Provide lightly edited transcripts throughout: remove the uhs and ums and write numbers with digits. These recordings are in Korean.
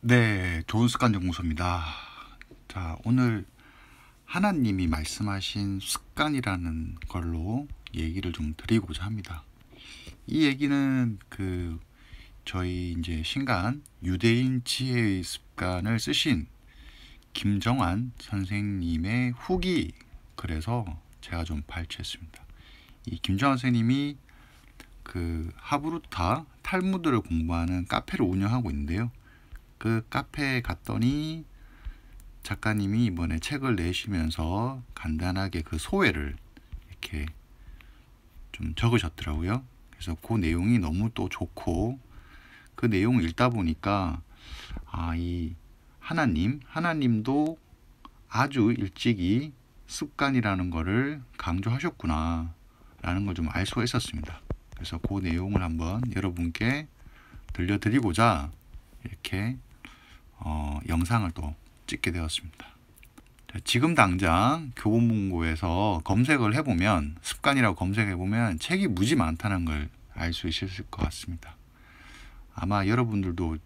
네, 좋은 습관 연구소입니다. 자, 오늘 하나님이 말씀하신 습관이라는 걸로 얘기를 좀 드리고자 합니다. 이 얘기는 저희 이제 신간 유대인 지혜의 습관을 쓰신 김정환 선생님의 후기 글에서 제가 좀 발췌했습니다. 이 김정환 선생님이 하브루타 탈무드를 공부하는 카페를 운영하고 있는데요. 그 카페에 갔더니 작가님이 이번에 책을 내시면서 간단하게 그 소회를 이렇게 좀 적으셨더라고요. 그래서 그 내용이 너무 또 좋고, 그 내용을 읽다 보니까 이 하나님도 아주 일찍이 습관이라는 거를 강조하셨구나 라는 걸 좀 알 수가 있었습니다. 그래서 그 내용을 한번 여러분께 들려드리고자 이렇게 영상을 또 찍게 되었습니다. 자, 지금 당장 교보문고에서 검색을 해보면, 습관이라고 검색해보면 책이 무지 많다는 걸 알 수 있을 것 같습니다. 아마 여러분들도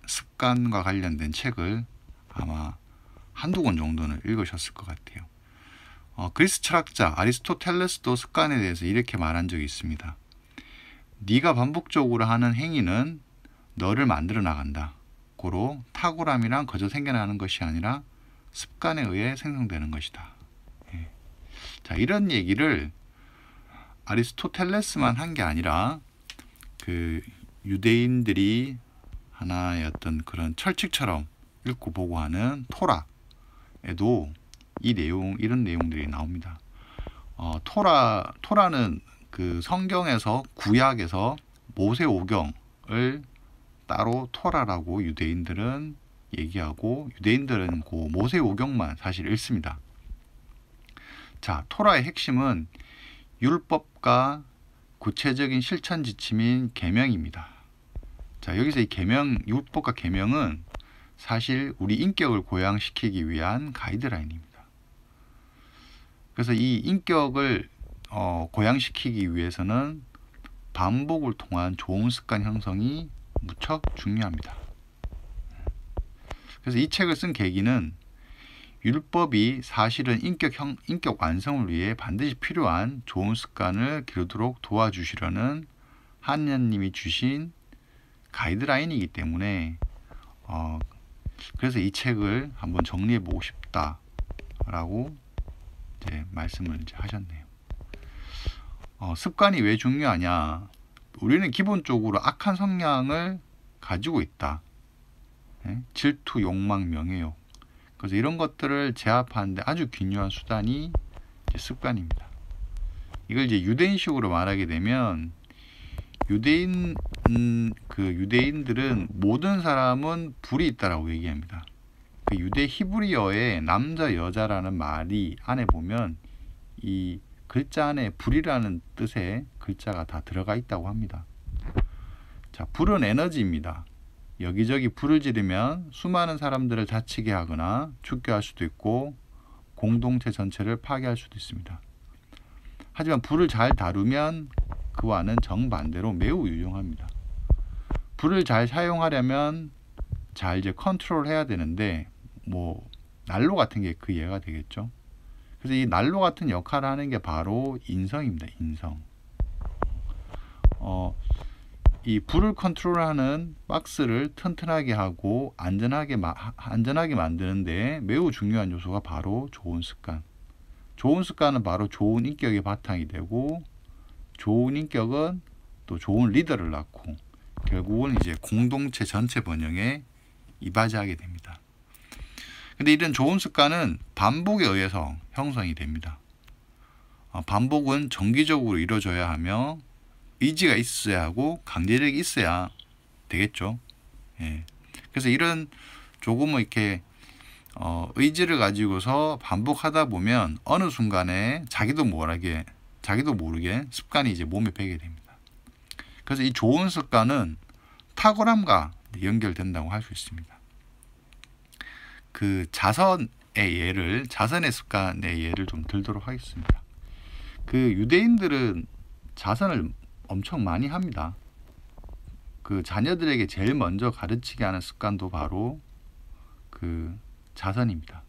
습관과 관련된 책을 아마 한두 권 정도는 읽으셨을 것 같아요. 그리스 철학자 아리스토텔레스도 습관에 대해서 이렇게 말한 적이 있습니다. 네가 반복적으로 하는 행위는 너를 만들어 나간다. 고로 탁월함이란 거저 생겨나는 것이 아니라 습관에 의해 생성되는 것이다. 자, 이런 얘기를 아리스토텔레스만 한 게 아니라 유대인들이 하나의 어떤 그런 철칙처럼 읽고 보고 하는 토라에도 이런 내용들이 나옵니다. 토라는 성경에서, 구약에서 모세오경을 따로 토라라고 유대인들은 얘기하고, 유대인들은 그 모세오경만 사실 읽습니다. 자, 토라의 핵심은 율법과 구체적인 실천 지침인 계명입니다. 자, 여기서 이 율법과 계명은 사실 우리 인격을 고양시키기 위한 가이드라인입니다. 그래서 이 인격을 고양시키기 위해서는 반복을 통한 좋은 습관 형성이 무척 중요합니다. 그래서 이 책을 쓴 계기는 율법이 사실은 인격 완성을 위해 반드시 필요한 좋은 습관을 기르도록 도와주시려는 하나님이 주신 가이드라인이기 때문에 그래서 이 책을 한번 정리해 보고 싶다라고 이제 말씀을 이제 하셨네요. 습관이 왜 중요하냐? 우리는 기본적으로 악한 성향을 가지고 있다. 질투, 욕망, 명예욕. 그래서 이런 것들을 제압하는데 아주 중요한 수단이 이제 습관입니다. 이걸 이제 유대인식으로 말하게 되면, 유대인들은 모든 사람은 불이 있다라고 얘기합니다. 유대 히브리어의 남자, 여자라는 말이 안에 보면 이 글자 안에 불이라는 뜻의 글자가 다 들어가 있다고 합니다. 자, 불은 에너지입니다. 여기저기 불을 지르면 수많은 사람들을 다치게 하거나 죽게 할 수도 있고 공동체 전체를 파괴할 수도 있습니다. 하지만 불을 잘 다루면 그와는 정반대로 매우 유용합니다. 불을 잘 사용하려면 잘 이제 컨트롤 해야 되는데, 난로 같은 게 그 예가 되겠죠. 그래서 이 난로 같은 역할을 하는 게 바로 인성입니다. 인성. 이 불을 컨트롤하는 박스를 튼튼하게 하고 안전하게 만드는데 매우 중요한 요소가 바로 좋은 습관. 좋은 습관은 바로 좋은 인격의 바탕이 되고, 좋은 인격은 또 좋은 리더를 낳고, 결국은 이제 공동체 전체 번영에 이바지하게 됩니다. 근데 이런 좋은 습관은 반복에 의해서 형성이 됩니다. 반복은 정기적으로 이루어져야 하며 의지가 있어야 하고 강제력이 있어야 되겠죠. 그래서 이런 조금은 이렇게 의지를 가지고서 반복하다 보면 어느 순간에 자기도 모르게 습관이 이제 몸에 배게 됩니다. 그래서 이 좋은 습관은 탁월함과 연결된다고 할 수 있습니다. 자선의 습관의 예를 좀 들도록 하겠습니다. 유대인들은 자선을 엄청 많이 합니다. 그 자녀들에게 제일 먼저 가르치게 하는 습관도 바로 그 자선입니다.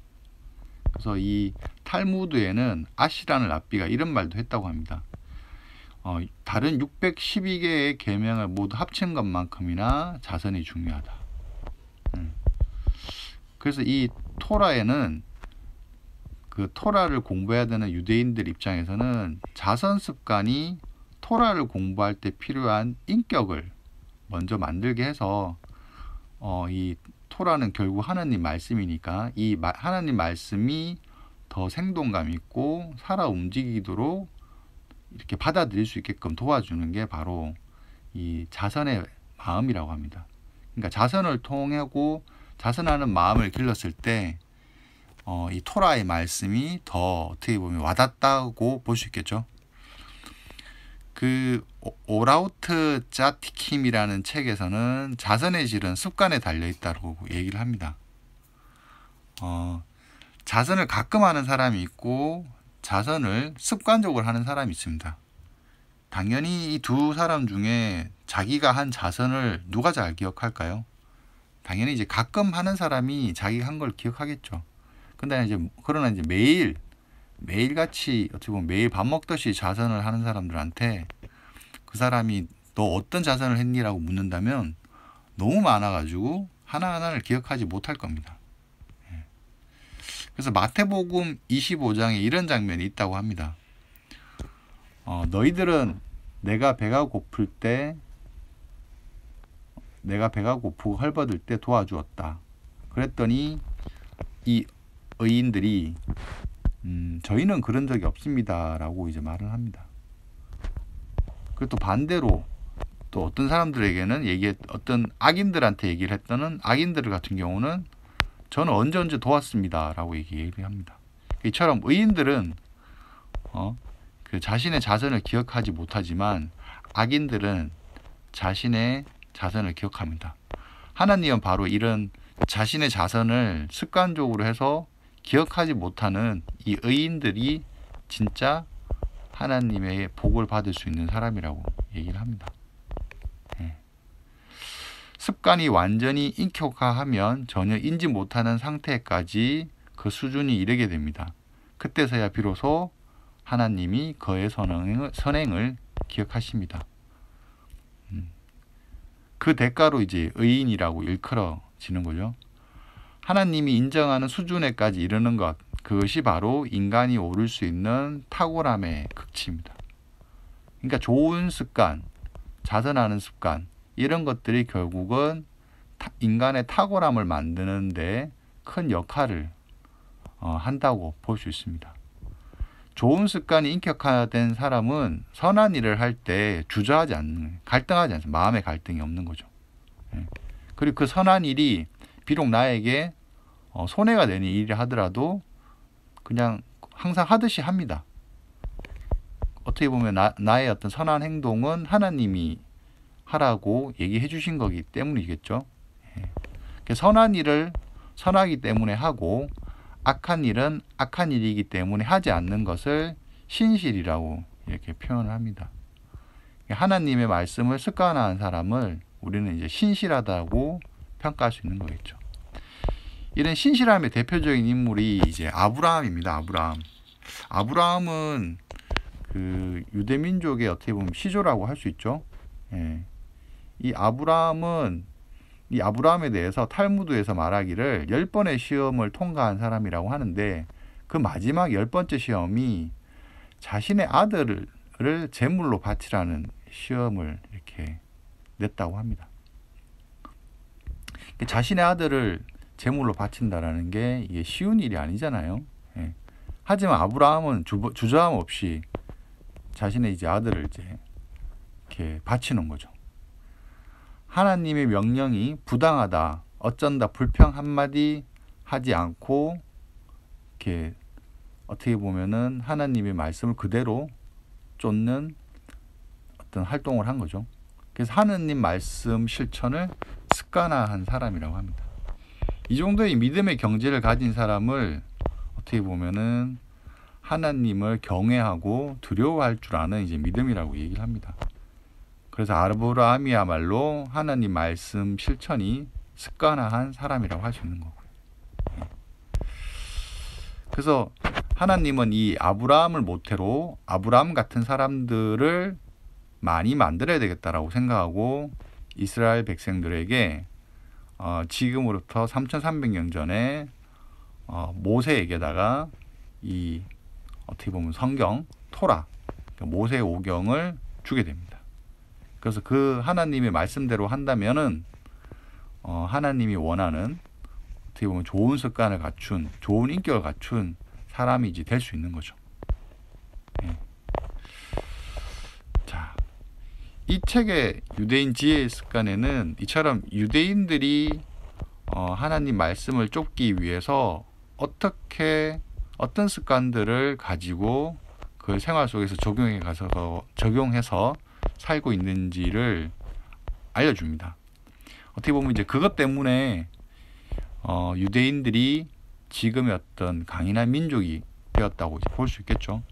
그래서 이 탈무드에는 아시라는 랍비가 이런 말도 했다고 합니다. 다른 612개의 계명을 모두 합친 것만큼이나 자선이 중요하다. 그래서 이 토라에는 그 토라를 공부해야 되는 유대인들 입장에서는 자선 습관이 토라를 공부할 때 필요한 인격을 먼저 만들게 해서 이 토라는 결국 하나님 말씀이니까 이 하나님 말씀이 더 생동감 있고 살아 움직이도록 이렇게 받아들일 수 있게끔 도와주는 게 바로 이 자선의 마음이라고 합니다. 그러니까 자선을 통하고 자선하는 마음을 길렀을 때 이 토라의 말씀이 더 어떻게 보면 와닿다고 볼 수 있겠죠. 그 오라우트 짜티킴이라는 책에서는 자선의 질은 습관에 달려있다고 얘기를 합니다. 자선을 가끔 하는 사람이 있고 자선을 습관적으로 하는 사람이 있습니다. 당연히 이 두 사람 중에 자기가 한 자선을 누가 잘 기억할까요? 당연히 이제 가끔 하는 사람이 자기가 한 걸 기억하겠죠. 그러나 이제 매일같이 어떻게 보면 매일 밥 먹듯이 자선을 하는 사람들한테 그 사람이 너 어떤 자선을 했니라고 묻는다면 너무 많아가지고 하나하나를 기억하지 못할 겁니다. 그래서 마태복음 25장에 이런 장면이 있다고 합니다. 너희들은 내가 배가 고프고 헐벗을 때 도와주었다. 그랬더니 이 의인들이 저희는 그런 적이 없습니다 라고 이제 말을 합니다. 그리고 또 반대로 또 어떤 사람들에게는 어떤 악인들한테 얘기를 했더는 악인들 같은 경우는 저는 언제 도왔습니다 라고 얘기를 합니다. 이처럼 의인들은 그 자신의 자선을 기억하지 못하지만 악인들은 자신의 자선을 기억합니다. 하나님은 바로 이런 자신의 자선을 습관적으로 해서 기억하지 못하는 이 의인들이 진짜 하나님의 복을 받을 수 있는 사람이라고 얘기를 합니다. 습관이 완전히 인격화하면 전혀 인지 못하는 상태까지 그 수준이 이르게 됩니다. 그때서야 비로소 하나님이 그의 선행을 기억하십니다. 그 대가로 이제 의인이라고 일컬어지는 거죠. 하나님이 인정하는 수준에까지 이르는 것, 그것이 바로 인간이 오를 수 있는 탁월함의 극치입니다. 그러니까 좋은 습관, 자선하는 습관, 이런 것들이 결국은 인간의 탁월함을 만드는데 큰 역할을 한다고 볼 수 있습니다. 좋은 습관이 인격화된 사람은 선한 일을 할 때 주저하지 않는, 갈등하지 않습니다. 마음의 갈등이 없는 거죠. 그리고 그 선한 일이 비록 나에게 손해가 되는 일이 하더라도 그냥 항상 하듯이 합니다. 어떻게 보면 나의 어떤 선한 행동은 하나님이 하라고 얘기해 주신 거기 때문이겠죠. 선한 일을 선하기 때문에 하고 악한 일은 악한 일이기 때문에 하지 않는 것을 신실이라고 이렇게 표현을 합니다. 하나님의 말씀을 습관화한 사람을 우리는 이제 신실하다고 평가할 수 있는 거겠죠. 이런 신실함의 대표적인 인물이 이제 아브라함입니다. 아브라함은 그 유대 민족의 어떻게 보면 시조라고 할 수 있죠. 이 아브라함에 대해서 탈무드에서 말하기를 10번의 시험을 통과한 사람이라고 하는데 그 마지막 10번째 시험이 자신의 아들을 제물로 바치라는 시험을 이렇게 냈다고 합니다. 자신의 아들을 제물로 바친다라는 게 이게 쉬운 일이 아니잖아요. 하지만 아브라함은 주저함 없이 자신의 이제 아들을 이제 이렇게 바치는 거죠. 하나님의 명령이 부당하다, 어쩐다 불평 한마디 하지 않고 이렇게 어떻게 보면은 하나님의 말씀을 그대로 쫓는 어떤 활동을 한 거죠. 그래서 하나님 말씀 실천을 습관화한 사람이라고 합니다. 이 정도의 믿음의 경지를 가진 사람을 어떻게 보면은 하나님을 경외하고 두려워할 줄 아는 이제 믿음이라고 얘기를 합니다. 그래서 아브라함이야말로 하나님 말씀 실천이 습관화한 사람이라고 할 수 있는 거고요. 그래서 하나님은 이 아브라함을 모태로 아브라함 같은 사람들을 많이 만들어야 되겠다라고 생각하고 이스라엘 백성들에게 지금으로부터 3300년 전에 모세에게다가 이 어떻게 보면 성경 토라 모세 오경을 주게 됩니다. 그래서 그 하나님의 말씀대로 한다면은 하나님이 원하는 어떻게 보면 좋은 습관을 갖춘 좋은 인격을 갖춘 사람이 이제 될 수 있는 거죠. 예. 자, 이 책의 유대인 지혜의 습관에는 이처럼 유대인들이 하나님 말씀을 쫓기 위해서 어떤 습관들을 가지고 그 생활 속에서 적용해서 살고 있는지를 알려줍니다. 어떻게 보면 이제 그것 때문에 유대인들이 지금의 어떤 강인한 민족이 되었다고 볼 수 있겠죠.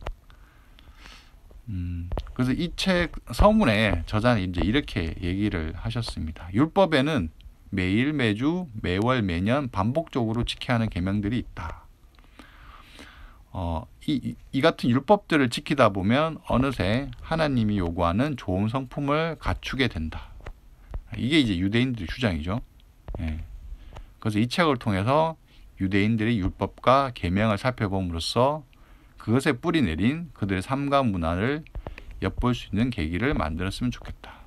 그래서 이 책 서문에 저자는 이제 이렇게 얘기를 하셨습니다. 율법에는 매일, 매주, 매월, 매년 반복적으로 지켜야 하는 계명들이 있다. 이 같은 율법들을 지키다 보면 어느새 하나님이 요구하는 좋은 성품을 갖추게 된다. 이게 이제 유대인들의 주장이죠. 예. 그래서 이 책을 통해서 유대인들의 율법과 계명을 살펴봄으로써 그것에 뿌리 내린 그들의 삶과 문화를 엿볼 수 있는 계기를 만들었으면 좋겠다.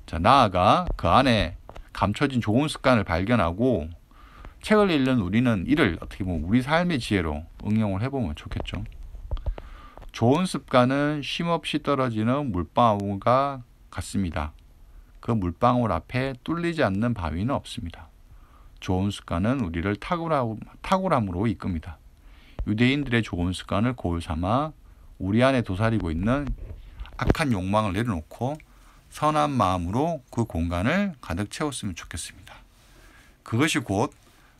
자, 나아가 그 안에 감춰진 좋은 습관을 발견하고 책을 읽는 우리는 이를 어떻게 보면 우리 삶의 지혜로 응용을 해보면 좋겠죠. 좋은 습관은 쉼없이 떨어지는 물방울과 같습니다. 그 물방울 앞에 뚫리지 않는 바위는 없습니다. 좋은 습관은 우리를 탁월함으로 이끕니다. 유대인들의 좋은 습관을 거울 삼아 우리 안에 도사리고 있는 악한 욕망을 내려놓고 선한 마음으로 그 공간을 가득 채웠으면 좋겠습니다. 그것이 곧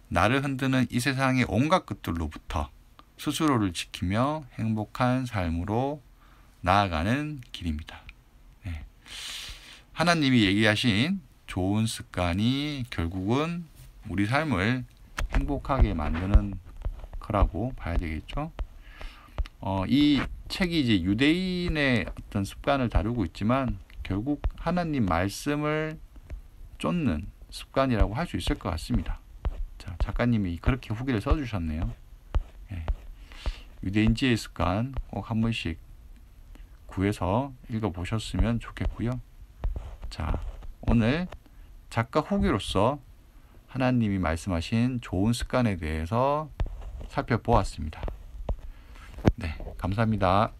나를 흔드는 이 세상의 온갖 것들로부터 스스로를 지키며 행복한 삶으로 나아가는 길입니다. 네. 하나님이 얘기하신 좋은 습관이 결국은 우리 삶을 행복하게 만드는 거라고 봐야 되겠죠. 이 책이 이제 유대인의 어떤 습관을 다루고 있지만 결국 하나님 말씀을 쫓는 습관이라고 할 수 있을 것 같습니다. 자, 작가님이 그렇게 후기를 써주셨네요. 예. 유대인 지혜의 습관 꼭 한 번씩 구해서 읽어보셨으면 좋겠고요. 자, 오늘 작가 후기로서 하나님이 말씀하신 좋은 습관에 대해서 살펴보았습니다. 네, 감사합니다.